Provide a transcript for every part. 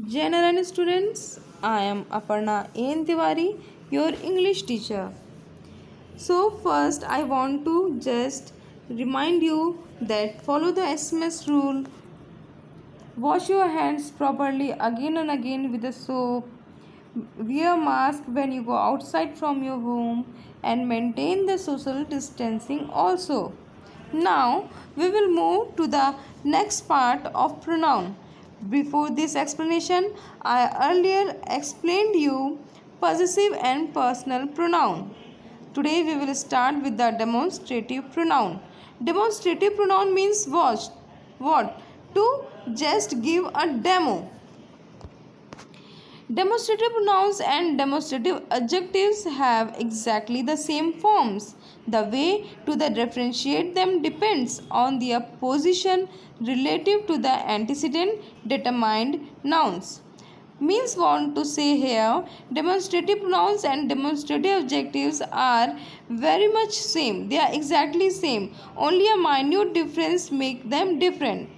General students, I am Aparna N. Tiwari, your English teacher. So first I want to just remind you that follow the SMS rule, wash your hands properly again and again with the soap, wear mask when you go outside from your home and maintain the social distancing also. Now we will move to the next part of pronoun. Before this explanation, I earlier explained you possessive and personal pronoun. Today we will start with the demonstrative pronoun. Demonstrative pronoun means what? To just give a demo. Demonstrative pronouns and demonstrative adjectives have exactly the same forms. The way to differentiate them depends on their position relative to the antecedent determined nouns. Means want to say here, demonstrative pronouns and demonstrative adjectives are very much same. They are exactly same. Only a minute difference make them different.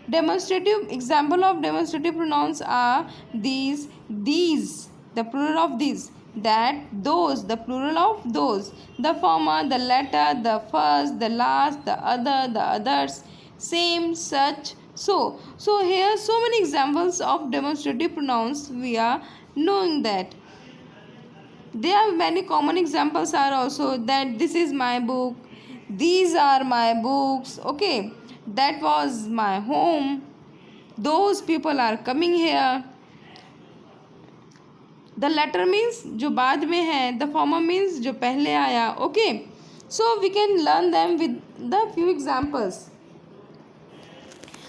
Demonstrative example of demonstrative pronouns are these, the plural of these, that, those, the plural of those, the former, the latter, the first, the last, the other, the others, same, such, so. So here so many examples of demonstrative pronouns we are knowing that. There are many common examples are also that this is my book, these are my books, okay, that was my home, those people are coming here. The latter means जो बाद में है, the former means जो पहले आया, okay. So we can learn them with the few examples.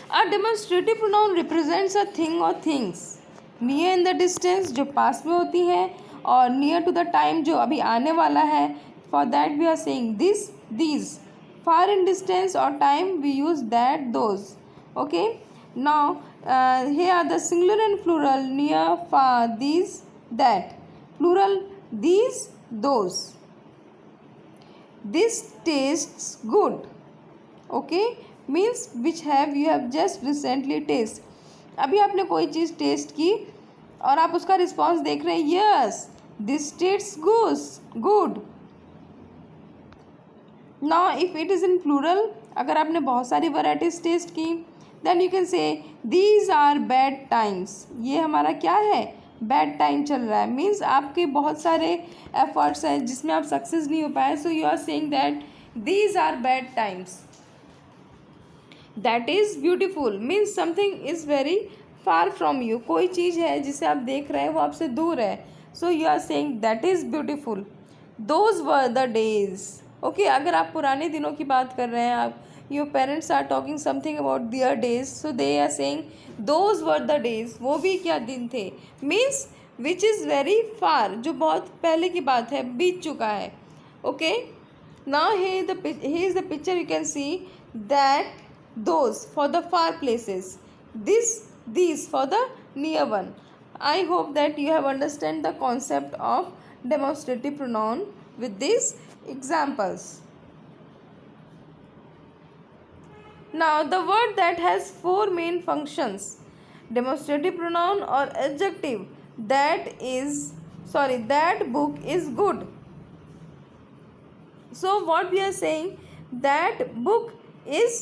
A demonstrative pronoun represents a thing or things. Near in the distance जो पास में होती है और near to the time जो अभी आने वाला है. For that we are saying this, these. Far in distance or time we use that, those. Okay. Now here are the singular and plural. Near, far, these, that. Plural, these, those. This tastes good. Okay. Means which have you have just recently taste. अभी आपने कोई चीज़ test की और आप उसका response देख रहे हैं, yes this taste good. Now if it is in plural, अगर आपने बहुत सारी वैराइटीज टेस्ट की, then you can say these are bad times. ये हमारा क्या है, बैड टाइम चल रहा है. मीन्स आपके बहुत सारे एफर्ट्स हैं जिसमें आप सक्सेस नहीं हो पाए, so you are saying that these are bad times. That is beautiful means something is very far from you. कोई चीज़ है जिसे आप देख रहे हैं वो आपसे दूर है, so you are saying that is beautiful. Those were the days. Okay, अगर आप पुराने दिनों की बात कर रहे हैं, आप your parents are talking something about their days, so they are saying those were the days. वो भी क्या दिन थे, means which is very far, जो बहुत पहले की बात है, बीत चुका है. Okay, now here is the picture. You can see that those for the far places, these for the near one. I hope that you have understand the concept of demonstrative pronoun with these examples. Now the word that has four main functions, demonstrative pronoun or adjective, that book is good. So what we are saying, that book is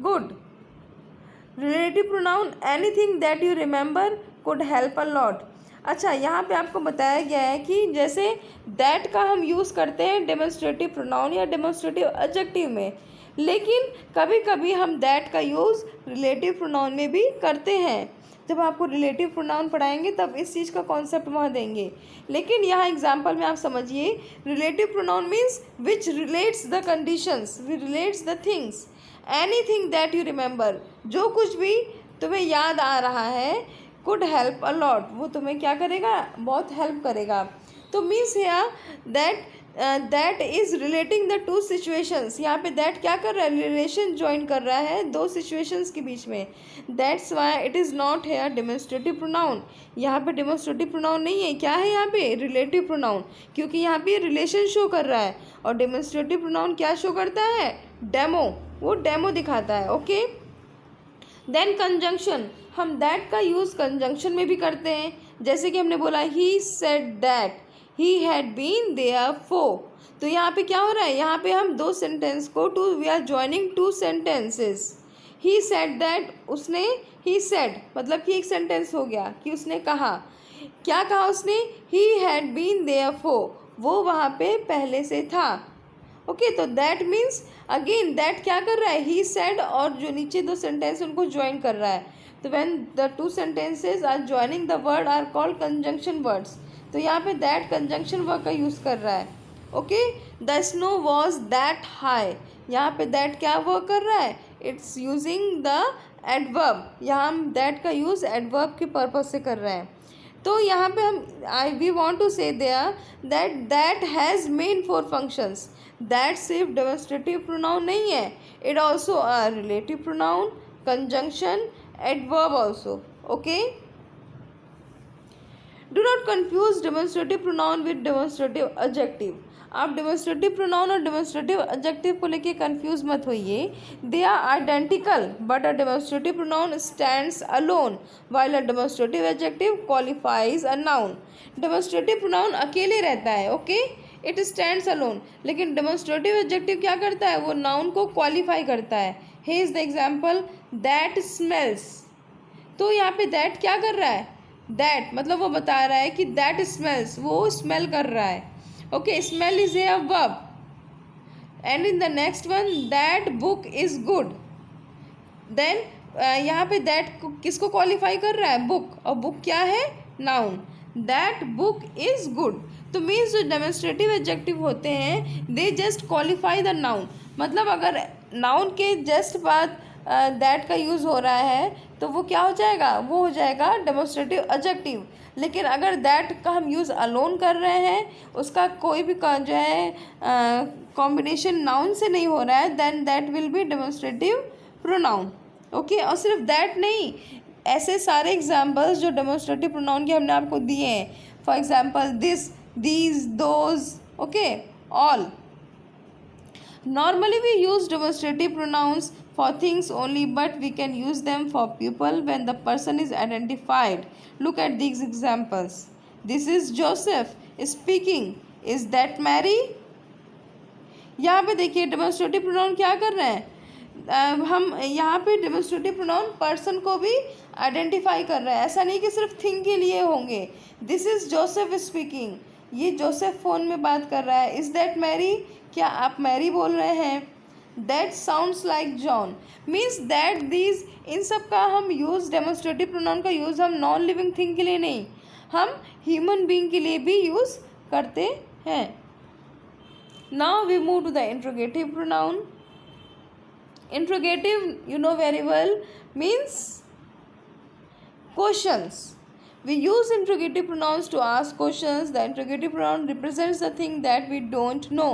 good. Relative pronoun anything that you remember could help a lot. अच्छा, यहाँ पे आपको बताया गया है कि जैसे that का हम यूज़ करते हैं डेमोन्स्ट्रेटिव प्रोनाउन या डेमोन्स्ट्रेटिव एडजेक्टिव में, लेकिन कभी कभी हम दैट का यूज़ रिलेटिव प्रोनाउन में भी करते हैं. जब आपको रिलेटिव प्रोनाउन पढ़ाएंगे तब इस चीज़ का कॉन्सेप्ट वहाँ देंगे. लेकिन यहाँ एग्जाम्पल में आप समझिए, relative pronoun means which relates the conditions, which relates the things. Anything that you remember, जो कुछ भी तुम्हें याद आ रहा है, कुड हेल्प अ लॉट, वो तुम्हें क्या करेगा, बहुत हेल्प करेगा. तो means here that is relating the two situations. यहाँ पे दैट क्या कर रहा है, रिलेशन ज्वाइन कर रहा है दो सिचुएशंस के बीच में. That's why it is not here demonstrative pronoun. यहाँ पे डेमोन्स्ट्रेटिव प्रोनाउन नहीं है, क्या है यहाँ पे, रिलेटिव प्रोनाउन, क्योंकि यहाँ पे रिलेशन शो कर रहा है. और डेमोन्स्ट्रेटिव प्रोनाउन क्या शो करता है, डेमो, वो डेमो दिखाता है. ओके, देन कंजंक्शन, हम दैट का यूज़ कंजंक्शन में भी करते हैं, जैसे कि हमने बोला he said that he had been there for. तो यहाँ पे क्या हो रहा है, यहाँ पे हम दो सेंटेंस को we are joining two sentences. He said that, उसने, ही सेड मतलब कि एक सेंटेंस हो गया कि उसने कहा, क्या कहा उसने, he had been there for, वो वहाँ पे पहले से था। ओके, तो दैट मीन्स अगेन दैट क्या कर रहा है, ही सेड, और जो नीचे दो सेंटेंस उनको ज्वाइन कर रहा है। तो when the two sentences are joining the word are called conjunction words. तो यहाँ पे दैट कंजंक्शन वर्ड का यूज़ कर रहा है। Okay, the snow was that high, यहाँ पे दैट क्या वर्क कर रहा है, इट्स यूजिंग द एडवर्ब, यहाँ हम दैट का यूज़ एडवर्ब के पर्पज से कर रहे हैं। तो यहाँ पे हम we want to say there that that has main four functions. That सिर्फ डेमोन्स्ट्रेटिव प्रोनाउन नहीं है, it also a relative pronoun, conjunction, adverb also. Okay, do not confuse demonstrative pronoun with demonstrative adjective. आप demonstrative pronoun और demonstrative adjective को लेके confuse मत होइए। They are identical but a demonstrative pronoun stands alone while a demonstrative adjective qualifies a noun. Demonstrative pronoun अकेले रहता है, okay, it stands alone, लेकिन डेमोन्स्ट्रेटिव एडजेक्टिव क्या करता है, वो नाउन को क्वालिफाई करता है। Here is the example, that smells. तो यहाँ पे दैट क्या कर रहा है, दैट मतलब वो बता रहा है कि दैट स्मेल्स, वो स्मेल कर रहा है। Okay, smell is a verb. And in the next one, that book is good. Then यहाँ पे दैट किसको क्वालिफाई कर रहा है, बुक, और बुक क्या है, noun. That book is good. तो मीन्स जो डेमोन्स्ट्रेटिव एडजेक्टिव होते हैं they just qualify the noun, मतलब अगर नाउन के जस्ट बाद दैट का यूज़ हो रहा है तो वो क्या हो जाएगा, वो हो जाएगा डेमोन्स्ट्रेटिव एडजेक्टिव। लेकिन अगर दैट का हम यूज़ अलोन कर रहे हैं, उसका कोई भी जो है कॉम्बिनेशन नाउन से नहीं हो रहा है, then that will be demonstrative pronoun. Okay, और सिर्फ दैट नहीं, ऐसे सारे एग्जाम्पल्स जो डेमोन्स्ट्रेटिव प्रोनाउन के हमने आपको दिए हैं, for example this, these, those, okay, all. Normally we use demonstrative pronouns for things only, but we can use them for people when the person is identified. Look at these examples. This is Joseph speaking. Is that Mary? यहाँ पे देखिए demonstrative pronoun क्या कर रहे हैं, हम यहाँ पे डेमोन्स्ट्रेटिव प्रोनाउन पर्सन को भी आइडेंटिफाई कर रहे हैं। ऐसा नहीं कि सिर्फ थिंग के लिए होंगे। दिस इज़ जोसेफ स्पीकिंग, ये जोसेफ फ़ोन में बात कर रहा है। इज़ दैट मैरी, क्या आप मैरी बोल रहे हैं। That sounds like John, means that, these, इन सब का हम यूज़, डेमोन्स्ट्रेटिव प्रोनाउन का यूज़ हम नॉन लिविंग थिंग के लिए नहीं, हम ह्यूमन बीइंग के लिए भी यूज़ करते हैं। Now we move to the interrogative pronoun. Interrogative, you know very well, means questions. We use interrogative pronouns to ask questions. The interrogative pronoun represents the thing that we don't know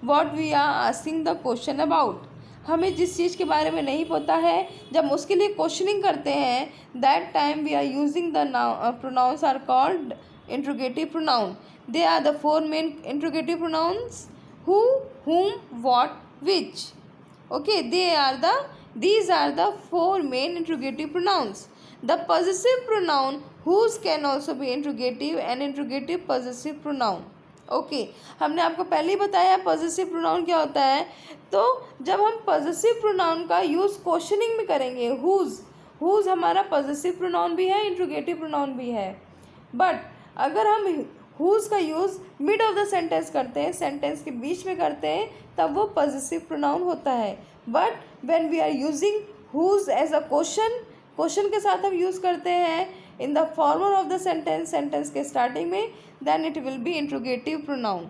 what we are asking the question about. हमें जिस चीज़ के बारे में नहीं पता है, जब उसके लिए क्वेश्चनिंग करते हैं, that time we are using the pronouns are called interrogative pronoun. They are the four main interrogative pronouns: who, whom, what, which. Okay, these are the four main interrogative pronouns. The possessive pronoun whose can also be interrogative and interrogative possessive pronoun. Okay, हमने आपको पहले ही बताया possessive pronoun क्या होता है। तो जब हम पॉजेसिव प्रोनाउन का यूज़ क्वेश्चनिंग में करेंगे, हुज हमारा पॉजेसिव प्रोनाउन भी है, इंट्रोगेटिव प्रोनाउन भी है, बट अगर हम हुज का use mid of the sentence करते हैं, सेंटेंस के बीच में करते हैं, तब वो पॉजेसिव प्रोनाउन होता है। But when we are using whose as a question के साथ हम यूज़ करते हैं in the former of the sentence के स्टार्टिंग में, then it will be interrogative pronoun.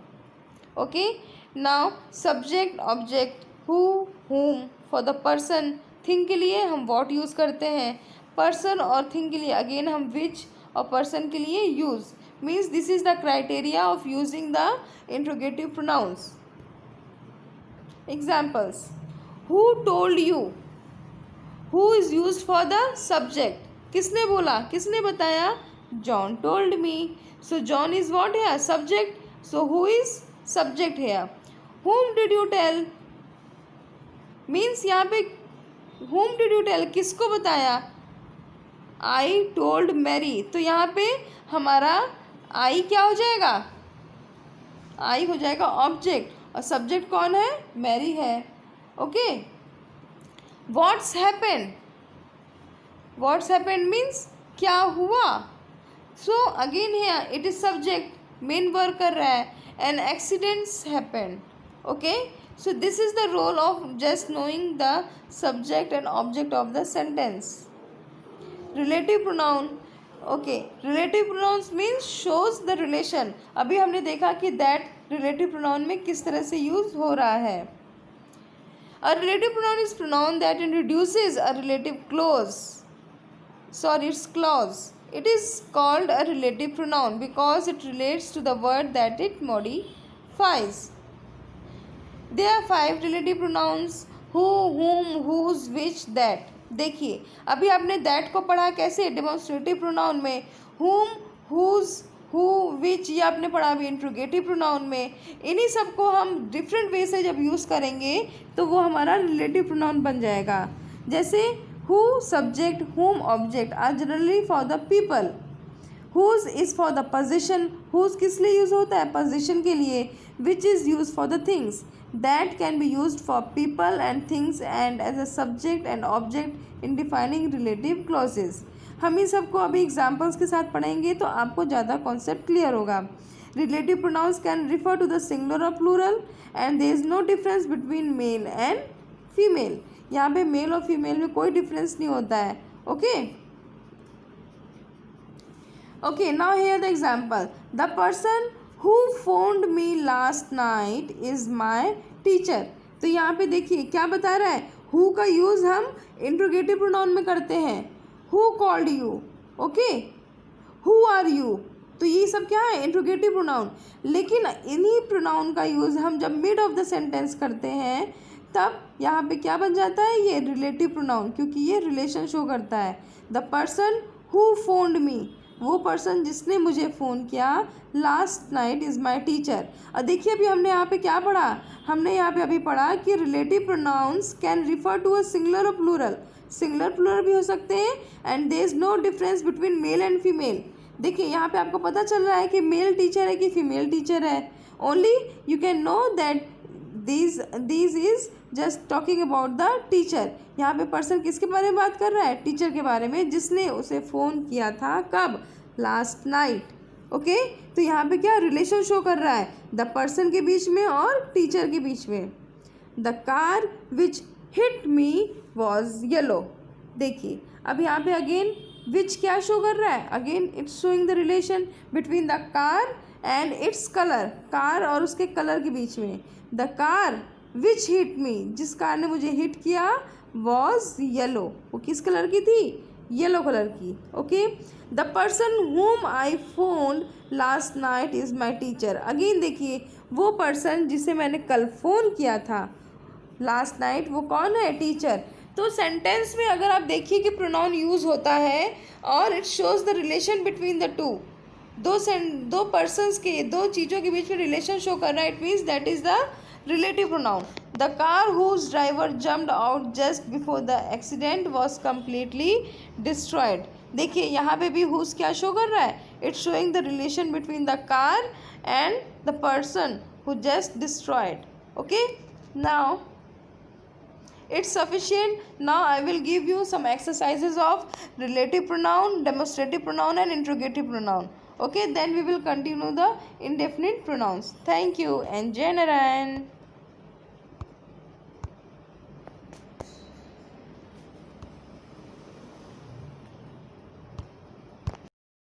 Okay, now subject, object, who, whom, for the person, thing के लिए हम व्हाट यूज़ करते हैं, पर्सन और थिंग के लिए अगेन हम विच, और पर्सन के लिए use. Means this is the criteria of using the interrogative pronouns. Examples: who told you, who is used for the subject, किसने बोला, किसने बताया, John told me. So John is what here, subject, so who is subject here. Whom did you tell, means यहाँ पे whom did you tell, किसको बताया? I told Mary। तो यहाँ पे हमारा I क्या हो जाएगा? I हो जाएगा ऑब्जेक्ट और सब्जेक्ट कौन है? मैरी है। Okay. What's happened? What's happened means क्या हुआ? So again here it is subject, main work कर रहा है, and accidents happened। Okay, so this is the role of just knowing the subject and object of the sentence। Relative pronoun, okay, relative pronouns means shows the relation. अभी हमने देखा कि that relative pronoun में किस तरह से use हो रहा है। A relative pronoun is pronoun that introduces a relative close, sorry it's clause. It is called a relative pronoun because it relates to the word that it modifies. There are 5 relative pronouns, who, whom, whose, which, that। देखिए अभी आपने that को पढ़ा कैसे? Demonstrative pronoun में। whom, whose, who, which ये आपने पढ़ा अभी इंट्रोगेटिव प्रोनाउन में। इन्हीं सब को हम डिफरेंट वे से जब यूज़ करेंगे तो वो हमारा रिलेटिव प्रोनाउन बन जाएगा। जैसे who subject, whom object are generally for the people, whose is for the position, whose किस लिए यूज़ होता है? पोजिशन के लिए। which is use for the things, that can be used for people and things and as a subject and object in defining relative clauses। हम इन सबको अभी examples के साथ पढ़ेंगे तो आपको ज़्यादा कॉन्सेप्ट क्लियर होगा। Relative pronouns can refer to the singular और plural and there is no difference between male and female. यहाँ पे मेल और फीमेल में कोई डिफरेंस नहीं होता है। Okay okay, now here the example. The person who found me last night is my teacher. तो यहाँ पे देखिए क्या बता रहा है? हु का यूज़ हम इंट्रोगेटिव प्रोनाउन में करते हैं। Who called you, okay, who are you, तो ये सब क्या है? Interrogative pronoun. लेकिन इन्हीं प्रोनाउन का यूज़ हम जब मिड ऑफ द सेंटेंस करते हैं तब यहाँ पे क्या बन जाता है? ये रिलेटिव प्रोनाउन, क्योंकि ये रिलेशन शो करता है। द पर्सन हु फोन्ड मी, वो पर्सन जिसने मुझे फ़ोन किया, last night is my teacher. और देखिए अभी हमने यहाँ पे क्या पढ़ा? हमने यहाँ पे अभी पढ़ा कि relative pronouns can refer to a singular और प्लूरल। सिंगुलर प्लूरल भी हो सकते हैं and there is no difference between male and female. देखिए यहाँ पे आपको पता चल रहा है कि मेल टीचर है कि फीमेल टीचर है। Only you can know that this is just talking about the teacher. यहाँ पे पर्सन किसके बारे में बात कर रहा है? टीचर के बारे में, जिसने उसे फ़ोन किया था कब? Last night. ओके, तो यहाँ पे क्या रिलेशन शो कर रहा है? द पर्सन के बीच में और टीचर के बीच में। The car which hit me was yellow. देखिए अब यहाँ पे अगेन विच क्या शो कर रहा है? Again it's showing the relation between the car and its colour, car और उसके कलर के बीच में। The car which hit me, जिस कार ने मुझे हिट किया, वॉज येलो, वो किस कलर की थी? येलो कलर की। Okay, the person whom I found last night is my teacher. Again देखिए वो पर्सन जिसे मैंने कल फ़ोन किया था लास्ट नाइट, वो कौन है? टीचर। तो सेंटेंस में अगर आप देखिए कि प्रोनाउन यूज़ होता है और it shows the relation between the two, दो पर्सन्स के, दो चीज़ों के बीच में रिलेशन शो कर रहा है, it means that is the relative pronoun. The car whose driver jumped out just before the accident was completely destroyed. देखिए यहाँ पे भी हुज क्या शो कर रहा है? It's showing the relation between the car and the person who just destroyed. Okay, now it's sufficient. Now I will give you some exercises of relative pronoun, demonstrative pronoun and interrogative pronoun. Okay, then we will continue the indefinite pronouns. Thank you and Jai Narayan.